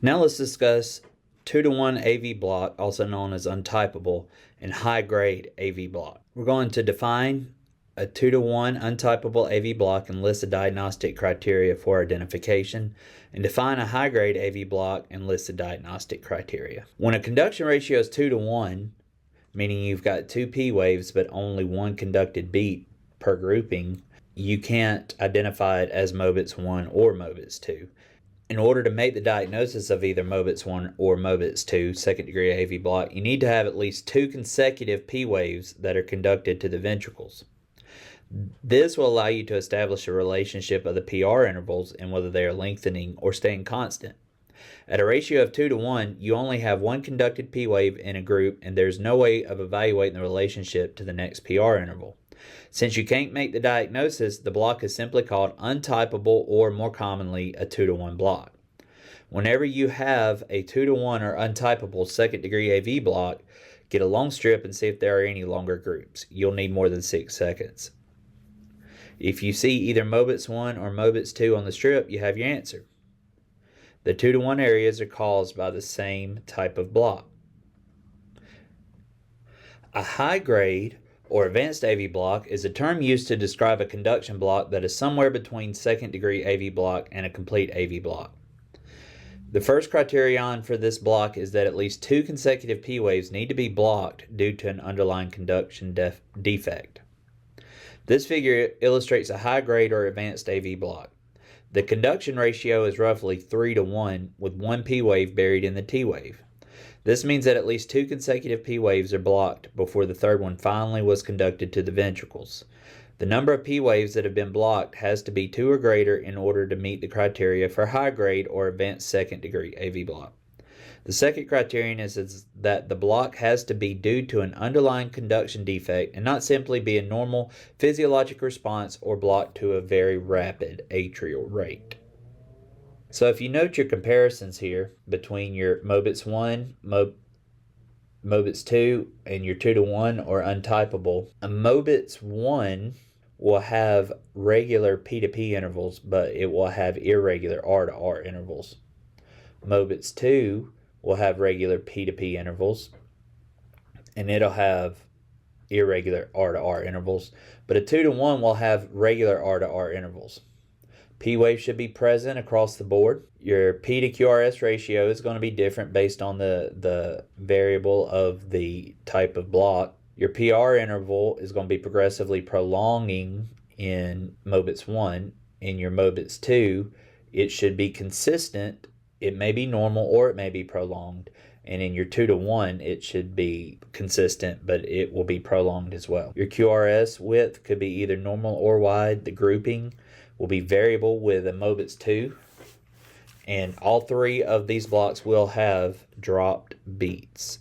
Now let's discuss 2-to-1 AV block, also known as Un-typable, and high-grade AV block. We're going to define a 2-to-1 Un-typable AV block and list the diagnostic criteria for identification, and define a high-grade AV block and list the diagnostic criteria. When a conduction ratio is 2-to-1, meaning you've got 2 P waves but only 1 conducted beat per grouping, you can't identify it as Mobitz 1 or Mobitz 2. In order to make the diagnosis of either Mobitz 1 or Mobitz 2 second degree AV block, you need to have at least 2 consecutive P waves that are conducted to the ventricles. This will allow you to establish a relationship of the PR intervals and whether they are lengthening or staying constant. At a ratio of 2-to-1, you only have 1 conducted P wave in a group, and there's no way of evaluating the relationship to the next PR interval. Since you can't make the diagnosis, the block is simply called Un-typable, or more commonly, a 2-to-1 block. Whenever you have a 2-to-1 or Un-typable second degree AV block, get a long strip and see if there are any longer groups. You'll need more than 6 seconds. If you see either Mobitz 1 or Mobitz 2 on the strip, you have your answer. The 2-to-1 areas are caused by the same type of block. A high-grade or advanced AV block is a term used to describe a conduction block that is somewhere between second-degree AV block and a complete AV block. The first criterion for this block is that at least 2 consecutive P waves need to be blocked due to an underlying conduction defect. This figure illustrates a high-grade or advanced AV block. The conduction ratio is roughly 3-to-1, with 1 P wave buried in the T wave. This means that at least 2 consecutive P waves are blocked before the third one finally was conducted to the ventricles. The number of P waves that have been blocked has to be 2 or greater in order to meet the criteria for high-grade or advanced second-degree AV block. The second criterion is that the block has to be due to an underlying conduction defect and not simply be a normal physiologic response or blocked to a very rapid atrial rate. So if you note your comparisons here between your Mobitz 1, Mobitz 2, and your 2-to-1 or Un-typable, a Mobitz 1 will have regular P-to-P intervals, but it will have irregular R-to-R intervals. Mobitz 2 will have regular P-to-P intervals, and it'll have irregular R-to-R intervals, but a 2-to-1 will have regular R-to-R intervals. P wave should be present across the board. Your P to QRS ratio is going to be different based on the variable of the type of block. Your PR interval is going to be progressively prolonging in Mobitz 1. In your Mobitz 2, it should be consistent. It may be normal or it may be prolonged. And in your 2-to-1, it should be consistent, but it will be prolonged as well. Your QRS width could be either normal or wide. The grouping will be variable with a Mobitz 2. And all 3 of these blocks will have dropped beats.